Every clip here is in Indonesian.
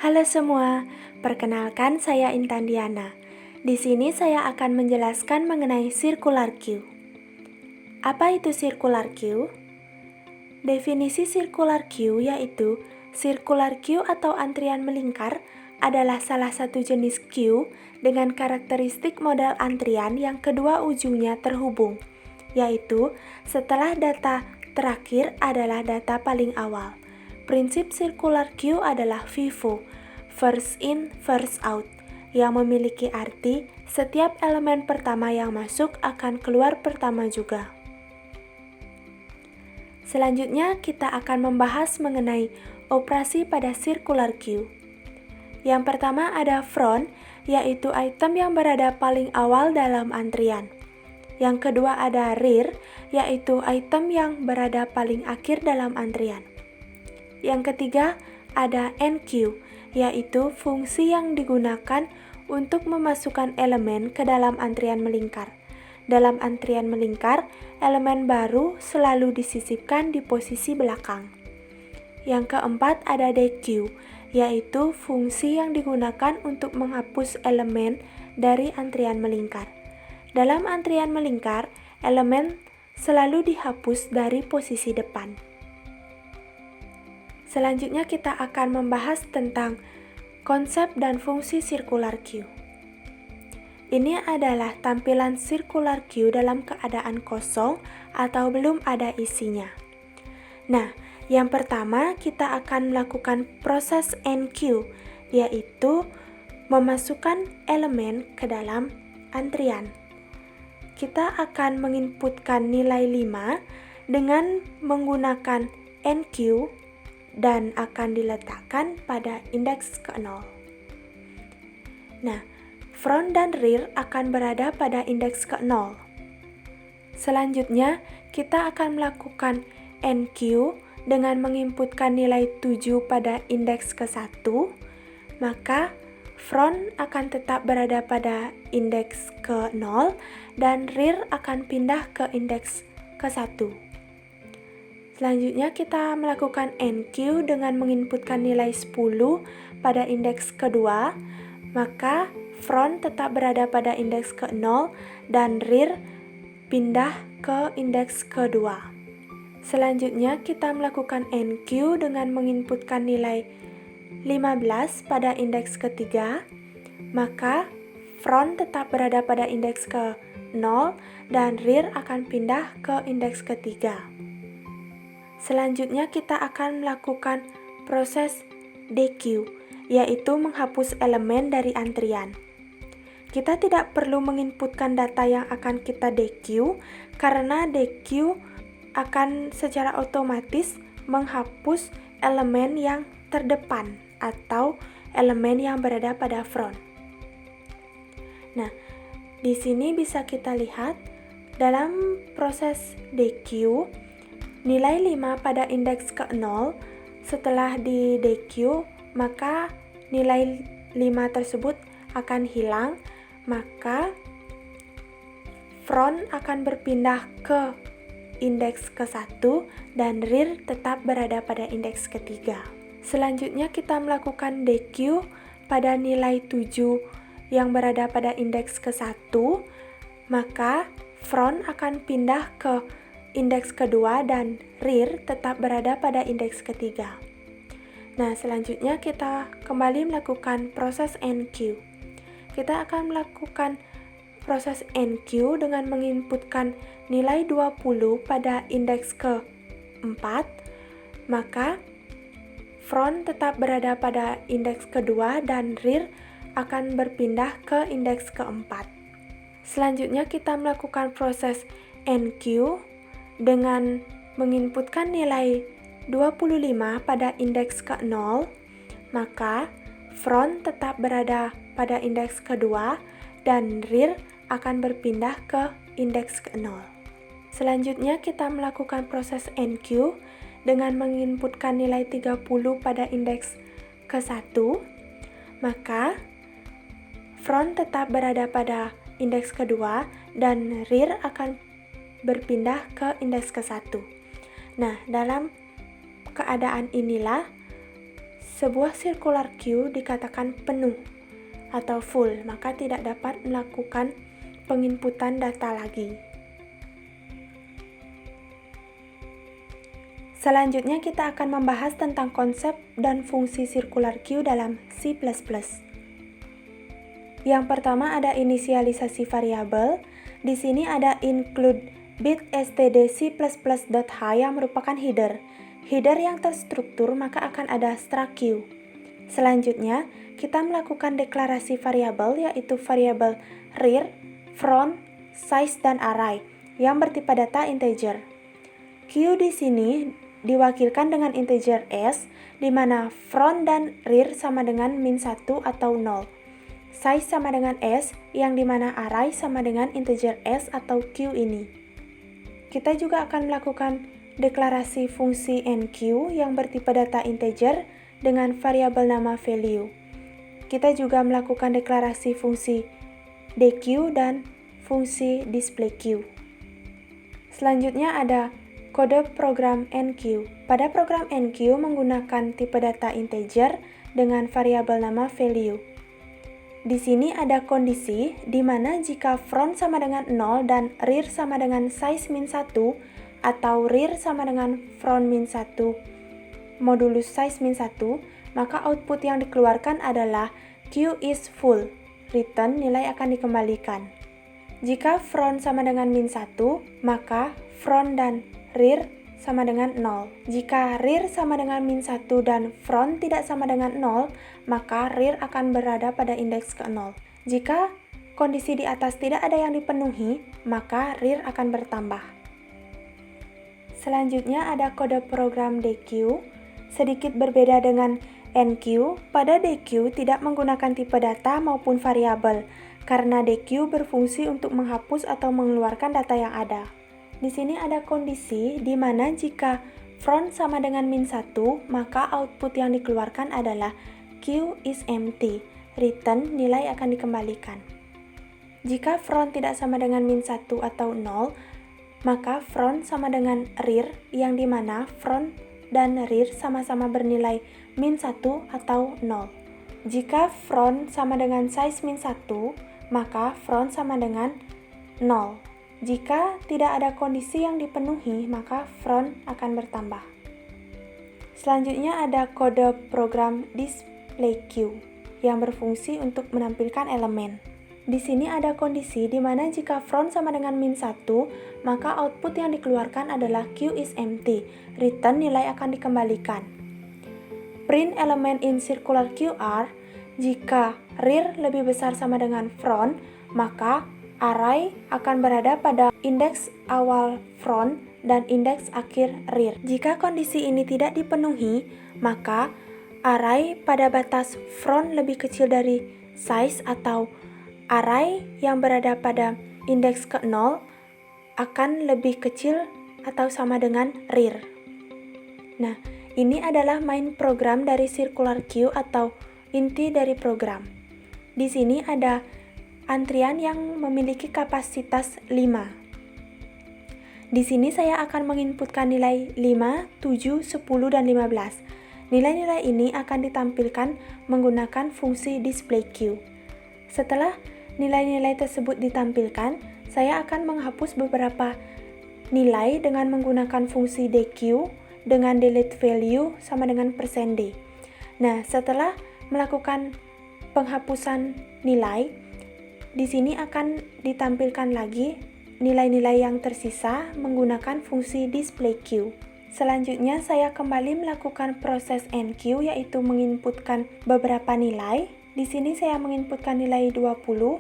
Halo semua, perkenalkan saya Intan Diana. Di sini saya akan menjelaskan mengenai circular queue. Apa itu circular queue? Definisi circular queue yaitu circular queue atau antrian melingkar adalah salah satu jenis queue dengan karakteristik model antrian yang kedua ujungnya terhubung, yaitu setelah data terakhir adalah data paling awal. Prinsip circular queue adalah FIFO, first in, first out, yang memiliki arti setiap elemen pertama yang masuk akan keluar pertama juga. Selanjutnya kita akan membahas mengenai operasi pada circular queue. Yang pertama ada front, yaitu item yang berada paling awal dalam antrian. Yang kedua ada rear, yaitu item yang berada paling akhir dalam antrian. Yang ketiga ada end queue, yaitu fungsi yang digunakan untuk memasukkan elemen ke dalam antrian melingkar. Dalam antrian melingkar, elemen baru selalu disisipkan di posisi belakang. Yang keempat ada dequeue, yaitu fungsi yang digunakan untuk menghapus elemen dari antrian melingkar. Dalam antrian melingkar, elemen selalu dihapus dari posisi depan. Selanjutnya kita akan membahas tentang konsep dan fungsi circular queue. Ini adalah tampilan circular queue dalam keadaan kosong atau belum ada isinya. Nah, yang pertama kita akan melakukan proses end queue, yaitu memasukkan elemen ke dalam antrian. Kita akan menginputkan nilai 5 dengan menggunakan end queue dan akan diletakkan pada indeks ke-0. Nah, front dan rear akan berada pada indeks ke-0. Selanjutnya, kita akan melakukan end queue dengan menginputkan nilai 7 pada indeks ke-1, maka front akan tetap berada pada indeks ke-0 dan rear akan pindah ke indeks ke-1. Selanjutnya kita melakukan end queue dengan menginputkan nilai 10 pada indeks kedua, maka front tetap berada pada indeks ke-0 dan rear pindah ke indeks kedua. Selanjutnya kita melakukan end queue dengan menginputkan nilai 15 pada indeks ketiga, maka front tetap berada pada indeks ke-0 dan rear akan pindah ke indeks ketiga. Selanjutnya kita akan melakukan proses dequeue, yaitu menghapus elemen dari antrian. Kita tidak perlu menginputkan data yang akan kita dequeue karena dequeue akan secara otomatis menghapus elemen yang terdepan atau elemen yang berada pada front. Nah, di sini bisa kita lihat dalam proses dequeue nilai 5 pada indeks ke-0 setelah di dequeue, maka nilai 5 tersebut akan hilang, maka front akan berpindah ke indeks ke-1 dan rear tetap berada pada indeks ketiga. Selanjutnya kita melakukan dequeue pada nilai 7 yang berada pada indeks ke-1, maka front akan pindah ke indeks kedua dan rear tetap berada pada indeks ketiga. Nah, selanjutnya kita kembali melakukan proses end queue. Kita akan melakukan proses end queue dengan menginputkan nilai 20 pada indeks ke-4, maka front tetap berada pada indeks kedua dan rear akan berpindah ke indeks ke-4. Selanjutnya kita melakukan proses end queue dengan menginputkan nilai 25 pada indeks ke-0, maka front tetap berada pada indeks kedua dan rear akan berpindah ke indeks ke-0. Selanjutnya kita melakukan proses end queue dengan menginputkan nilai 30 pada indeks ke-1, maka front tetap berada pada indeks kedua dan rear akan berpindah ke indeks ke-1. Nah, dalam keadaan inilah sebuah circular queue dikatakan penuh atau full, maka tidak dapat melakukan penginputan data lagi. Selanjutnya kita akan membahas tentang konsep dan fungsi circular queue dalam C++. Yang pertama ada inisialisasi variabel. Di sini ada include bit std c++.h yang merupakan header. Header yang terstruktur maka akan ada struct queue. Selanjutnya, kita melakukan deklarasi variabel yaitu variabel rear, front, size, dan array yang bertipe data integer. Queue di sini diwakilkan dengan integer s, di mana front dan rear sama dengan -1 atau 0. Size sama dengan s, yang dimana array sama dengan integer s atau q ini. Kita juga akan melakukan deklarasi fungsi enqueue yang bertipe data integer dengan variabel nama value. Kita juga melakukan deklarasi fungsi dequeue dan fungsi displayQueue. Selanjutnya ada kode program enqueue. Pada program enqueue menggunakan tipe data integer dengan variabel nama value. Di sini ada kondisi di mana jika front sama dengan 0 dan rear sama dengan size -1 atau rear sama dengan front -1 modulus size -1, maka output yang dikeluarkan adalah queue is full, return nilai akan dikembalikan. Jika front sama dengan -1, maka front dan rear sama dengan 0. Jika rear sama dengan -1 dan front tidak sama dengan 0, maka rear akan berada pada indeks ke-0. Jika kondisi di atas tidak ada yang dipenuhi, maka rear akan bertambah. Selanjutnya ada kode program dequeue. Sedikit berbeda dengan enqueue, pada dequeue tidak menggunakan tipe data maupun variabel, karena dequeue berfungsi untuk menghapus atau mengeluarkan data yang ada. Di sini ada kondisi di mana jika front sama dengan -1, maka output yang dikeluarkan adalah queue is empty, return nilai akan dikembalikan. Jika front tidak sama dengan -1 atau 0, maka front sama dengan rear, yang dimana front dan rear sama-sama bernilai -1 atau 0. Jika front sama dengan size -1, maka front sama dengan 0. Jika tidak ada kondisi yang dipenuhi, maka front akan bertambah. Selanjutnya ada kode program displayQueue yang berfungsi untuk menampilkan elemen. Di sini ada kondisi di mana jika front sama dengan -1, maka output yang dikeluarkan adalah queue is empty, return nilai akan dikembalikan. Print element in circular queue are, jika rear lebih besar sama dengan front, maka array akan berada pada indeks awal front dan indeks akhir rear. Jika kondisi ini tidak dipenuhi, maka array pada batas front lebih kecil dari size atau array yang berada pada indeks ke-0 akan lebih kecil atau sama dengan rear. Nah, ini adalah main program dari circular queue atau inti dari program. Di sini ada antrian yang memiliki kapasitas 5. Di sini saya akan menginputkan nilai 5, 7, 10, dan 15. Nilai-nilai ini akan ditampilkan menggunakan fungsi displayQueue. Setelah nilai-nilai tersebut ditampilkan, saya akan menghapus beberapa nilai dengan menggunakan fungsi dequeue dengan delete value sama dengan %d. Nah, setelah melakukan penghapusan nilai, di sini akan ditampilkan lagi nilai-nilai yang tersisa menggunakan fungsi displayQueue. Selanjutnya saya kembali melakukan proses enqueue, yaitu menginputkan beberapa nilai. Di sini saya menginputkan nilai 20,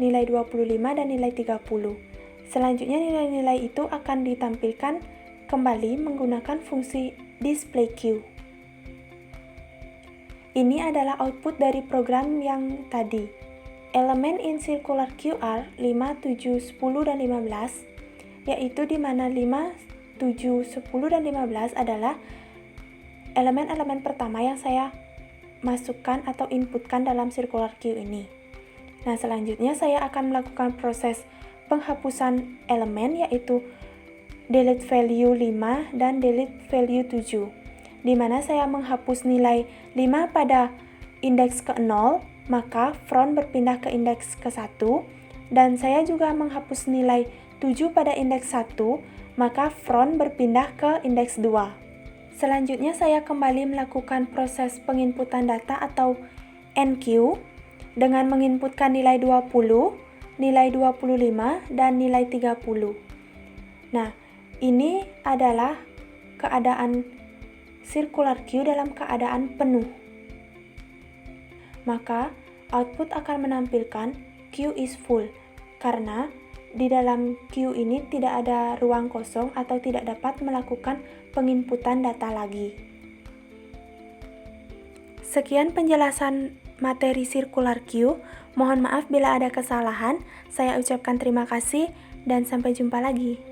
nilai 25, dan nilai 30. Selanjutnya nilai-nilai itu akan ditampilkan kembali menggunakan fungsi displayQueue. Ini adalah output dari program yang tadi. Elemen in circular queue are 5, 7, 10, dan 15, yaitu di mana 5, 7, 10, dan 15 adalah elemen-elemen pertama yang saya masukkan atau inputkan dalam circular queue ini. Nah, selanjutnya saya akan melakukan proses penghapusan elemen, yaitu delete value 5 dan delete value 7. di mana saya menghapus nilai 5 pada indeks ke-0, maka front berpindah ke indeks ke-1, dan saya juga menghapus nilai 7 pada indeks 1, maka front berpindah ke indeks 2. Selanjutnya saya kembali melakukan proses penginputan data atau NQ dengan menginputkan nilai 20, nilai 25, dan nilai 30. Nah, ini adalah keadaan circular queue dalam keadaan penuh. Maka output akan menampilkan queue is full karena di dalam queue ini tidak ada ruang kosong atau tidak dapat melakukan penginputan data lagi. Sekian penjelasan materi circular queue. Mohon maaf bila ada kesalahan. Saya ucapkan terima kasih dan sampai jumpa lagi.